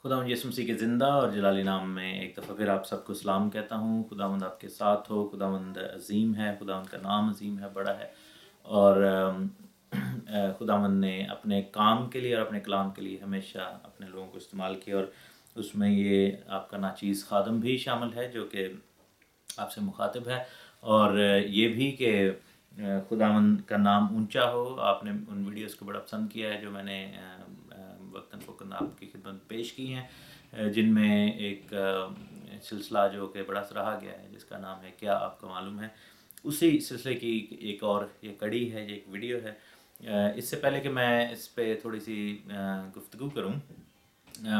खुदावंद यीशु मसीह के ज़िंदा और जलाली नाम में एक दफ़ा फिर आप सबको सलाम कहता हूँ। खुदावंद आपके साथ हो। खुदावंद अज़ीम है, खुदावंद का नाम अज़ीम है, बड़ा है। और खुदावंद ने अपने काम के लिए और अपने कलाम के लिए हमेशा अपने लोगों को इस्तेमाल किया, और उसमें ये आपका नाचीज़ खादम भी शामिल है जो कि आपसे मुखातिब है। और ये भी कि खुदावंद का नाम ऊंचा हो। आपने उन वीडियोस को बड़ा पसंद किया है जो मैंने वक्तन फ़ौक़न आपकी खिदमत में पेश की हैं, जिनमें एक सिलसिला जो कि बड़ा सराहा गया है जिसका नाम है क्या आपको मालूम है। उसी सिलसिले की एक और ये कड़ी है, ये एक वीडियो है। इससे पहले कि मैं इस पे थोड़ी सी गुफ्तगू करूँ,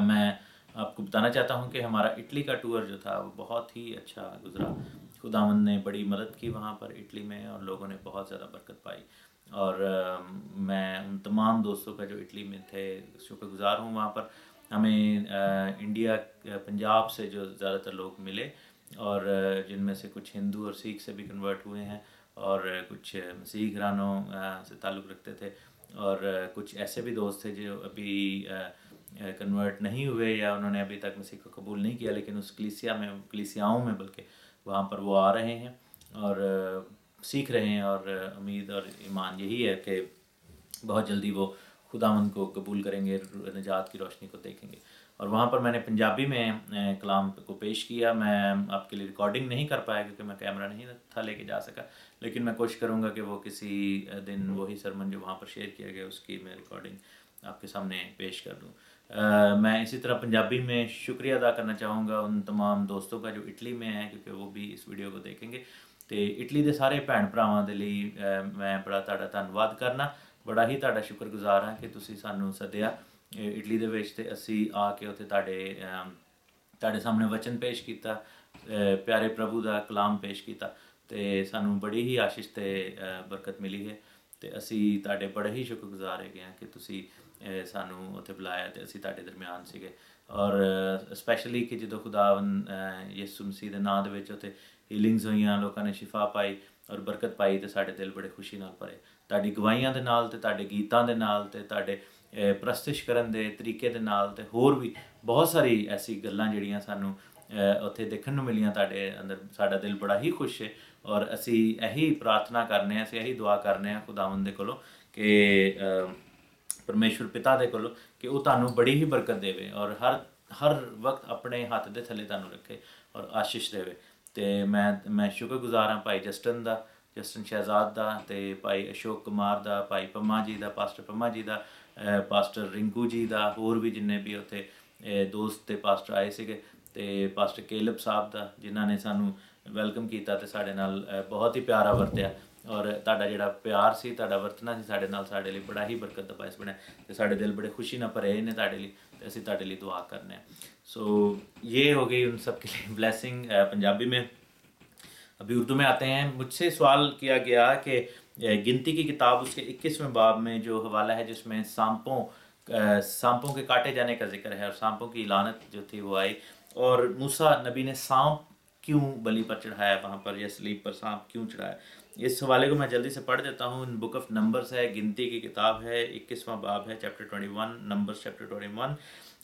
मैं आपको बताना चाहता हूँ कि हमारा इटली का टूर जो था वो बहुत ही अच्छा गुज़रा। खुदावंद ने बड़ी मदद की वहाँ पर इटली में, और लोगों ने बहुत ज़्यादा बरकत पाई। और मैं उन तमाम दोस्तों का जो इटली में थे शुक्रगुज़ार हूँ। वहाँ पर हमें इंडिया पंजाब से जो ज़्यादातर लोग मिले, और जिनमें से कुछ हिंदू और सिख से भी कन्वर्ट हुए हैं, और कुछ मसीह घरानों से ताल्लुक़ रखते थे, और कुछ ऐसे भी दोस्त थे जो अभी कन्वर्ट नहीं हुए या उन्होंने अभी तक मसीह को कबूल नहीं किया, लेकिन उस कलीसियाओं में बल्कि वहाँ पर वो आ रहे हैं और सीख रहे हैं। और उम्मीद और ईमान यही है कि बहुत जल्दी वो खुदावंद को कबूल करेंगे, निजात की रोशनी को देखेंगे। और वहाँ पर मैंने पंजाबी में कलाम को पेश किया। मैं आपके लिए रिकॉर्डिंग नहीं कर पाया क्योंकि मैं कैमरा नहीं था लेके जा सका, लेकिन मैं कोशिश करूँगा कि वो किसी दिन वही सरमन जो वहाँ पर शेयर किया गया उसकी मैं रिकॉर्डिंग आपके सामने पेश कर दूँ। मैं इसी तरह पंजाबी में शुक्रिया अदा करना चाहूँगा उन तमाम दोस्तों का जो इटली में हैं, क्योंकि वो भी इस वीडियो को देखेंगे। तो इटली के सारे भैन भरावां दे लई मैं बड़ा तुहाडा धन्नवाद करना। बड़ा ही तुहाडा शुक्रगुजार हाँ कि तुसीं सानूं सद्दिया इटली दे विच, ते असीं आ के उत्थे तुहाडे सामने वचन पेश किया, प्यारे प्रभु का कलाम पेश किया, तो सानूं बड़ी ही आशीष ते बरकत मिली है। तो असीं तुहाडे बड़े ही शुक्रगुजार हैं कि तुसीं सानूं उत्थे बुलाया ते असीं तुहाडे दरम्यान सीगे। और स्पैशली कि जो खुदावंद यीशु मसीह दे नाम दे विच उत्थे हीलिंग्स होईयां, लोगों ने शिफा पाई और बरकत पाई, तो साडे दिल बड़े खुशी नाल भरे। तुहाडी गवाहियां दे नाल ते तुहाडे गीतां दे नाल ते तुहाडे प्रस्तश करन दे तरीके दे नाल ते होर भी बहुत सारी ऐसी गल्लां जिहड़ियां सानूं उत्थे देखण नूं मिलियां तुहाडे अंदर। साडा दिल बड़ा ही खुश है, और असीं यही प्रार्थना करने हैं, असीं यही दुआ करने हैं खुदावंद दे कोलों कि परमेश्वर पिता दे कोलों कि वो तुहानूं बड़ी ही बरकत देवे और हर वक्त अपने हत्थ दे थल्ले तुहानूं रखे और आशीष देवे। तो मैं शुक्रगुजार हाँ भाई जस्टिन शहजाद दा, ते भाई अशोक कुमार दा, भाई पम्मा जी दा, पास्टर पम्मा जी दा, पास्टर रिंकू जी दा, होर भी जिन्ने भी उत्थे दोस्त ते पास्टर आए सीगे, ते पास्टर केलब साहब दा जिन्हां ने सानूं वैलकम किया ते साडे नाल बहुत ही प्यारा वरत्या। और तुहाडा जिहड़ा प्यार सी, तुहाडा वरतना सी साडे नाल, साडे लई बड़ा ही बरकत दा बायस बणिया, ते साडे दिल बड़े खुशी नाल भरे ने तुहाडे लई, ते असीं तुहाडे लई दुआ करने हैं। सो ये हो गई उन सब के लिए ब्लेसिंग पंजाबी में। अभी उर्दू में आते हैं। मुझसे सवाल किया गया कि गिनती की किताब उसके 21वें बाब में जो हवाला है जिसमें सांपों के काटे जाने का जिक्र है और सांपों की लानत जो थी वो आई, और मूसा नबी ने सांप क्यों बलि पर चढ़ाया, वहाँ पर या सलीब पर सांप क्यों चढ़ाया। इस हवाले को मैं जल्दी से पढ़ देता हूँ। बुक ऑफ नंबर्स है, गिनती की किताब है, 21वां बाब है, चैप्टर 21, नंबर्स चैप्टर 21,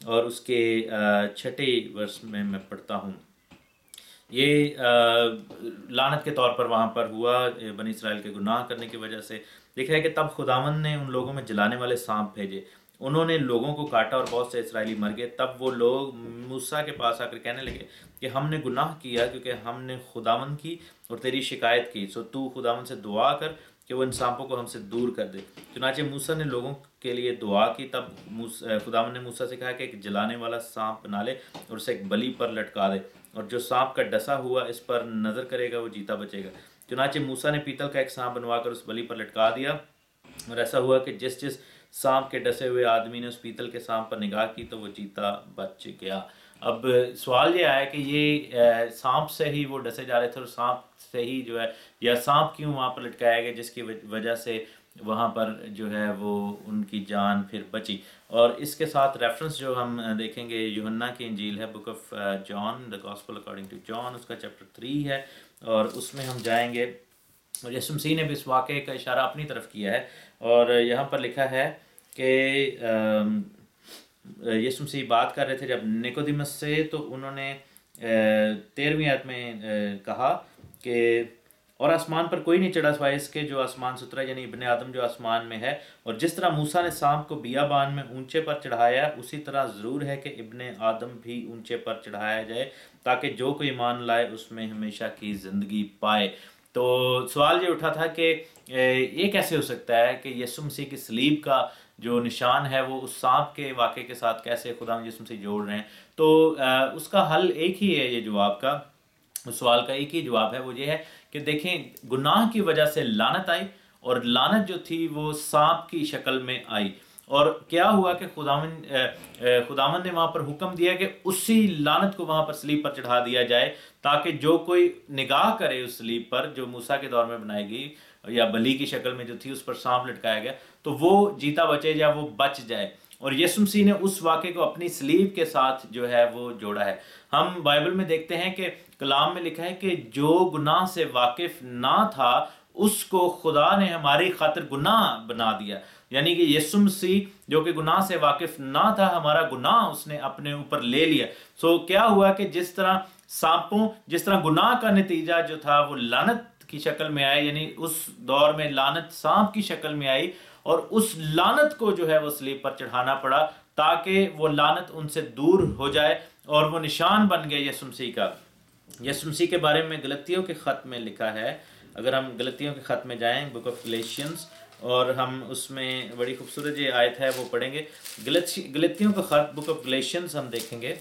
और उसके 6 वर्ष में मैं पढ़ता हूँ। ये लानत के तौर पर वहाँ पर हुआ बनी इसराइल के गुनाह करने की वजह से। लिखा है कि तब खुदावंद ने उन लोगों में जलाने वाले सांप भेजे, उन्होंने लोगों को काटा और बहुत से इसराइली मर गए। तब वो लोग मूसा के पास आकर कहने लगे कि हमने गुनाह किया क्योंकि हमने खुदावंद की और तेरी शिकायत की, सो तू खुदावंद से दुआ कर कि वो इन सांपों को हमसे दूर कर दे। चुनाचे मूसा ने लोगों के लिए दुआ की। तब खुदावंद ने मूसा से कहा कि एक जलाने वाला सांप बना ले और उसे एक बलि पर लटका दे, और जो सांप का डसा हुआ इस पर नज़र करेगा वो जीता बचेगा। चुनाचे मूसा ने पीतल का एक सांप बनवाकर उस बलि पर लटका दिया, और ऐसा हुआ कि जिस जिस सांप के डसे हुए आदमी ने उस पीतल के सांप पर निगाह की तो वो जीता बच गया। अब सवाल ये आया कि ये सांप से ही वो डसे जा रहे थे और सांप से ही जो है, या सांप क्यों वहाँ पर लटकाया गया जिसकी वजह से वहाँ पर जो है वो उनकी जान फिर बची। और इसके साथ रेफरेंस जो हम देखेंगे यूहन्ना की इंजील है, book of John, the gospel according to John, उसका चैप्टर 3 है, और उसमें हम जाएंगे। और यीशु मसीह ने भी इस वाक़े का इशारा अपनी तरफ किया है, और यहाँ पर लिखा है कि यीशु मसीह बात कर रहे थे जब निकोदेमस से, तो उन्होंने 13वीं आयत में कहा कि और आसमान पर कोई नहीं चढ़ा सिवाय इसके जो आसमान से उतरा, यानी इब्ने आदम जो आसमान में है। और जिस तरह मूसा ने सांप को बियाबान में ऊंचे पर चढ़ाया, उसी तरह ज़रूर है कि इब्ने आदम भी ऊंचे पर चढ़ाया जाए, ताकि जो कोई ईमान लाए उसमें हमेशा की ज़िंदगी पाए। तो सवाल ये उठा था कि ये कैसे हो सकता है कि यीशु मसीह की सलीब का जो निशान है वो उस सांप के वाक़े के साथ कैसे खुदा यीशु मसीह जोड़ रहे हैं। तो उसका हल एक ही है, ये जवाब का, उस सवाल का एक ही जवाब है, वो ये है कि देखें, गुनाह की वजह से लानत आई, और लानत जो थी वो सांप की शक्ल में आई। और क्या हुआ कि खुदावन ने वहाँ पर हुक्म दिया कि उसी लानत को वहाँ पर सलीब पर चढ़ा दिया जाए, ताकि जो कोई निगाह करे उस सलीब पर जो मूसा के दौर में बनाई गई या बलि की शक्ल में जो थी, उस पर सांप लटकाया गया, तो वो जीता बचे या वो बच जाए। और यीशु मसीह ने उस वाक़े को अपनी सलीब के साथ जो है वो जोड़ा है। हम बाइबल में देखते हैं कि कलाम में लिखा है कि जो गुनाह से वाकिफ ना था उसको खुदा ने हमारी खातिर गुनाह बना दिया। यानी कि यीशु मसीह जो कि गुनाह से वाकिफ ना था, हमारा गुनाह उसने अपने ऊपर ले लिया। सो क्या हुआ कि जिस तरह गुनाह का नतीजा जो था वो लानत की शक्ल में आया, यानी उस दौर में लानत सांप की शक्ल में आई, और उस लानत को जो है वो सलीब पर चढ़ाना पड़ा, ताकि वो लानत उनसे दूर हो जाए, और वो निशान बन गया यीशु मसीह का। यीशु मसीह के बारे में गलतियों के ख़त में लिखा है। अगर हम गलतियों के ख़त में जाएं, बुक ऑफ गलेशियंस, और हम उसमें बड़ी खूबसूरत ये आयत है वो पढ़ेंगे। गलतियों का ख़त, बुक ऑफ गलेशियंस हम देखेंगे,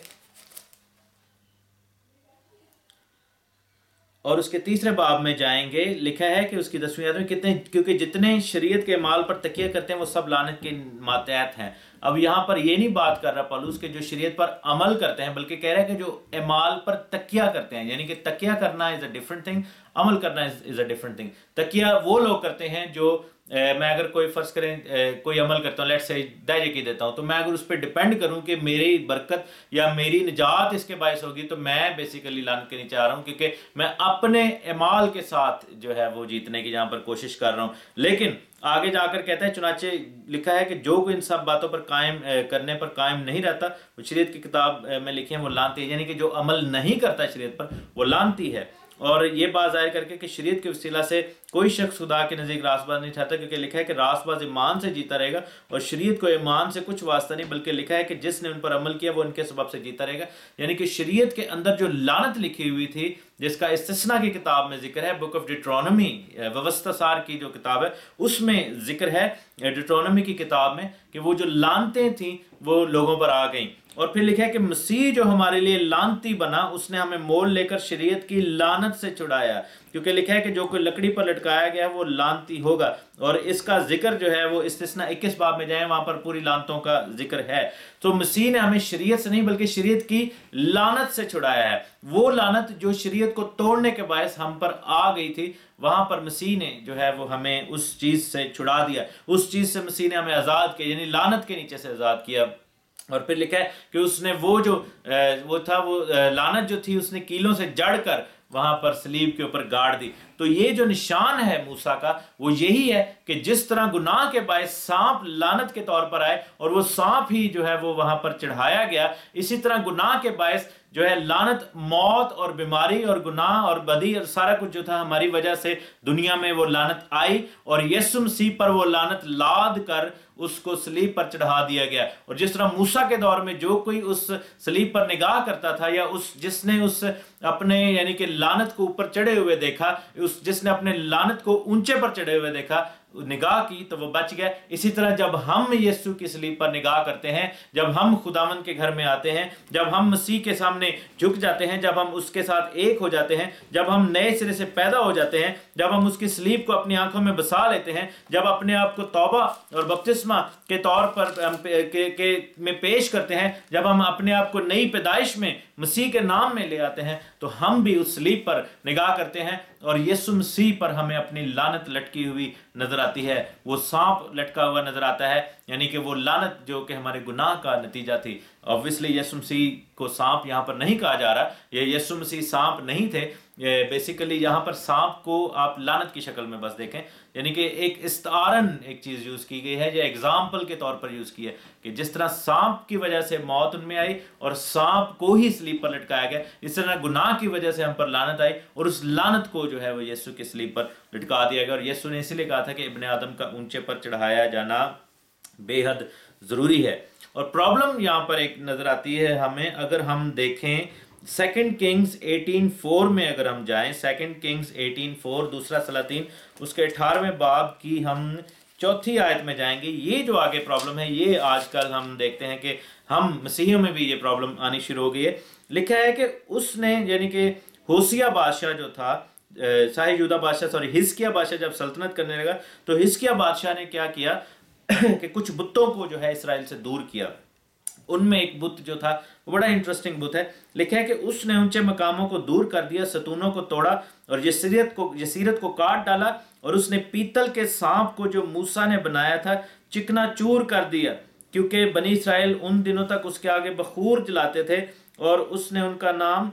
और उसके तीसरे बाब में जाएंगे। लिखा है कि उसकी 10वीं आयत में क्योंकि जितने शरीयत के माल पर तकिया करते हैं वो सब लानत के मातहत हैं। अब यहाँ पर ये नहीं बात कर रहा पौलुस के जो शरीयत पर अमल करते हैं, बल्कि कह रहा है कि जो अमाल पर तकिया करते हैं, यानी कि तकिया करना इज़ अ डिफरेंट थिंग, अमल करना इज़ अ डिफरेंट थिंग। तकिया वो लोग करते हैं जो मैं अगर कोई फ़र्ज़ करें कोई अमल करता हूँ, लेट्स से दायरे की देता हूँ, तो मैं अगर उस पर डिपेंड करूँ कि मेरी बरकत या मेरी निजात इसके बायस होगी, तो मैं बेसिकली लानत के नीचे आ रहा हूँ, क्योंकि मैं अपने अमाल के साथ जो है वो जीतने की यहाँ पर कोशिश कर रहा हूँ। लेकिन आगे जाकर कहता है, चुनाचे लिखा है कि जो कोई इन सब बातों पर कायम करने पर कायम नहीं रहता, वो शरीयत की किताब में लिखे हैं वो लानती है, यानी कि जो अमल नहीं करता शरीयत पर वो लानती है। और ये बात जाहिर करके कि शरीयत के वसीला से कोई शख्स खुदा के नज़दीक रास्तबाज नहीं चाहता, क्योंकि लिखा है कि रास्तबाज ईमान से जीता रहेगा, और शरीयत को ईमान से कुछ वास्ता नहीं, बल्कि लिखा है कि जिसने उन पर अमल किया वो उनके सबब से जीता रहेगा। यानी कि शरीयत के अंदर जो लानत लिखी हुई थी, जिसका इस्तिस्ना की किताब में जिक्र है, बुक ऑफ डिट्रोनमी, व्यवस्था सार की जो किताब है उसमें जिक्र है, डिट्रोनमी की किताब में, कि वो जो लानतें थी वो लोगों पर आ गईं। और फिर लिखा है कि मसीह जो हमारे लिए लानती बना, उसने हमें मोल लेकर शरीयत की लानत से छुड़ाया, क्योंकि लिखा है कि जो कोई लकड़ी पर लटकाया गया वो लानती होगा। और इसका जिक्र जो है वो इस्तिस्ना 21 बाब में जाए, वहां पर पूरी लानतों का जिक्र है। तो मसीह ने हमें शरीयत से नहीं बल्कि शरीयत की लानत से छुड़ाया है। वो लानत जो शरीयत को तोड़ने के बायस हम पर आ गई थी, वहां पर मसीह ने जो है वो हमें उस चीज से छुड़ा दिया, उस चीज से मसीह ने हमें आजाद किया, यानी लानत के नीचे से आजाद किया। और फिर लिखा है कि उसने वो लानत जो थी उसने कीलों से जड़कर वहां पर सलीब के ऊपर गाड़ दी। तो ये जो निशान है मूसा का, वो यही है कि जिस तरह गुनाह के बायस सांप लानत के तौर पर आए और वो सांप ही जो है वो वहां पर चढ़ाया गया, इसी तरह गुनाह के बायस जो है लानत, मौत और बीमारी और गुनाह और बदी और सारा कुछ जो था हमारी वजह से दुनिया में वो लानत आई, और यीशु मसीह पर वो लानत लाद कर उसको सलीब पर चढ़ा दिया गया। और जिस तरह मूसा के दौर में जो कोई उस सलीब पर निगाह करता था, या जिसने उस अपने यानी कि लानत को ऊपर चढ़े हुए देखा, जिसने अपने लानत को ऊंचे पर चढ़े हुए देखा, निगाह की, तो वो बच गया। इसी तरह जब हम यीशु की सलीब पर निगाह करते हैं, जब हम खुदावंद के घर में आते हैं, जब हम मसीह के सामने झुक जाते हैं, जब हम उसके साथ एक हो जाते हैं, जब हम नए सिरे से पैदा हो जाते हैं, जब हम उसकी सलीब को अपनी आंखों में बसा लेते हैं, जब अपने आप को तौबा और बपतिस्मा के तौर पर में पेश करते हैं, जब हम अपने आप को नई पैदाइश में मसीह के नाम में ले आते हैं, तो हम भी उस सलीब पर निगाह करते हैं और यीशु मसीह पर हमें अपनी लानत लटकी हुई नजर आती है। वो सांप लटका हुआ नजर आता है, यानी कि वो लानत जो कि हमारे गुनाह का नतीजा थी। ऑब्वियसली यीशु मसीह को सांप यहाँ पर नहीं कहा जा रहा, ये यीशु मसीह सांप नहीं थे। बेसिकली यहाँ पर सांप को आप लानत की शक्ल में बस देखें, यानी कि एक इस्तारन एक चीज़ यूज़ की गई है या एग्जाम्पल के तौर पर यूज़ की है कि जिस तरह सांप की वजह से मौत उनमें आई और सांप को ही स्लीप पर लटकाया गया, इस तरह गुनाह की वजह से हम पर लानत आई और उस लानत को जो है वो यीशु की स्लीप पर लटका दिया गया। और यीशु ने इसलिए कहा था कि इब्ने आदम का ऊंचे पर चढ़ाया जाना बेहद ज़रूरी है। और प्रॉब्लम यहाँ पर एक नज़र आती है हमें, अगर हम देखें 2 किंग्स 18:4 में अगर हम जाएं, 2 किंग्स 18:4 दूसरा सलातीन उसके 18वें बाब की हम चौथी आयत में जाएंगे। ये जो आगे प्रॉब्लम है ये आजकल हम देखते हैं कि हम मसीहियों में भी ये प्रॉब्लम आनी शुरू हो गई है। लिखा है कि उसने यानी कि होशिया बादशाह जो था, शाही यूदा बादशाह सॉरी हिजकिया बादशाह जब सल्तनत करने लगा तो हिजकिया बादशाह ने क्या किया कि कुछ बुतों को जो है इसराइल से दूर किया। उनमें एक बुत जो था वो बड़ा इंटरेस्टिंग बुत है। लिखा है कि उसने ऊंचे मकामों को दूर कर दिया, सतूनों को तोड़ा और यसीरत को काट डाला, और उसने पीतल के सांप को जो मूसा ने बनाया था चिकनाचूर कर दिया, क्योंकि बनी इसराइल उन दिनों तक उसके आगे बखूर जलाते थे और उसने उनका नाम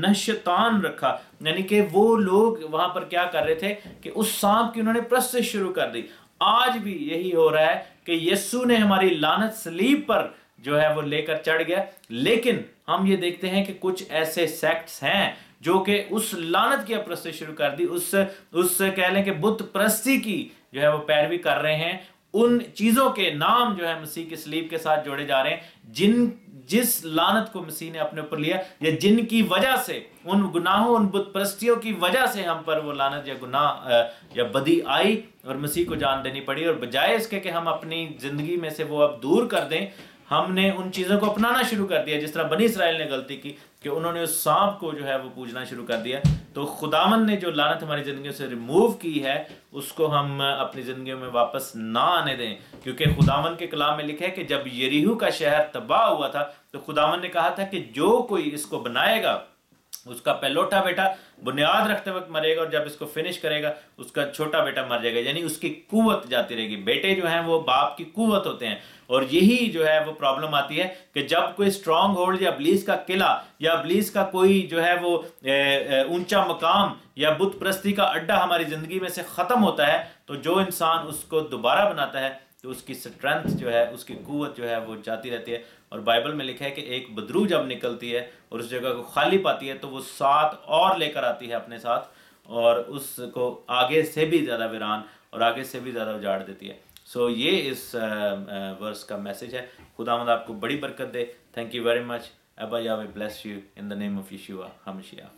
नशतान रखा। यानी कि वो लोग वहां पर क्या कर रहे थे कि उस सांप की उन्होंने प्रस्तिश शुरू कर दी। आज भी यही हो रहा है कि यीशु ने हमारी लानत सलीब पर जो है वो लेकर चढ़ गया, लेकिन हम ये देखते हैं कि कुछ ऐसे सेक्ट्स हैं जो कि उस लानत की प्रस्ती शुरू कर दी, उस कह लें कि बुत प्रस्ती की जो है वो पैरवी कर रहे हैं। उन चीज़ों के नाम जो है मसीह की सलीब के साथ जोड़े जा रहे हैं जिस लानत को मसीह ने अपने ऊपर लिया या जिनकी वजह से, उन गुनाहों उन बुत प्रस्तियों की वजह से हम पर वो लानत या गुनाह या बदी आई और मसीह को जान देनी पड़ी। और बजाय इसके कि हम अपनी ज़िंदगी में से वो अब दूर कर दें, हमने उन चीज़ों को अपनाना शुरू कर दिया जिस तरह बनी इसराइल ने गलती की कि उन्होंने उस सांप को जो है वो पूजना शुरू कर दिया। तो खुदावन ने जो लानत हमारी ज़िंदगी से रिमूव की है उसको हम अपनी ज़िंदगी में वापस ना आने दें, क्योंकि खुदावन के कलाम में लिखा है कि जब यरीहो का शहर तबाह हुआ था तो खुदावन ने कहा था कि जो कोई इसको बनाएगा उसका पहलोटा बेटा बुनियाद रखते वक्त मरेगा और जब इसको फिनिश करेगा उसका छोटा बेटा मर जाएगा, यानी उसकी कुव्वत जाती रहेगी। बेटे जो हैं वो बाप की कुव्वत होते हैं। और यही जो है वो प्रॉब्लम आती है कि जब कोई स्ट्रॉन्ग होल्ड या इब्लीस का किला या इब्लीस का कोई जो है वो ऊंचा मकाम या बुत प्रस्ती का अड्डा हमारी ज़िंदगी में से ख़त्म होता है, तो जो इंसान उसको दोबारा बनाता है तो उसकी स्ट्रेंथ जो है, उसकी कुव्वत जो है वो जाती रहती है। और बाइबल में लिखा है कि एक बदरू जब निकलती है और उस जगह को खाली पाती है तो वो 7 और लेकर आती है अपने साथ और उसको आगे से भी ज़्यादा वीरान और आगे से भी ज़्यादा उजाड़ देती है। सो ये इस वर्स का मैसेज है। खुदावंद आपको बड़ी बरकत दे। Thank you very much. अब्बा Yahweh bless you in the name of Yeshua हमशिया।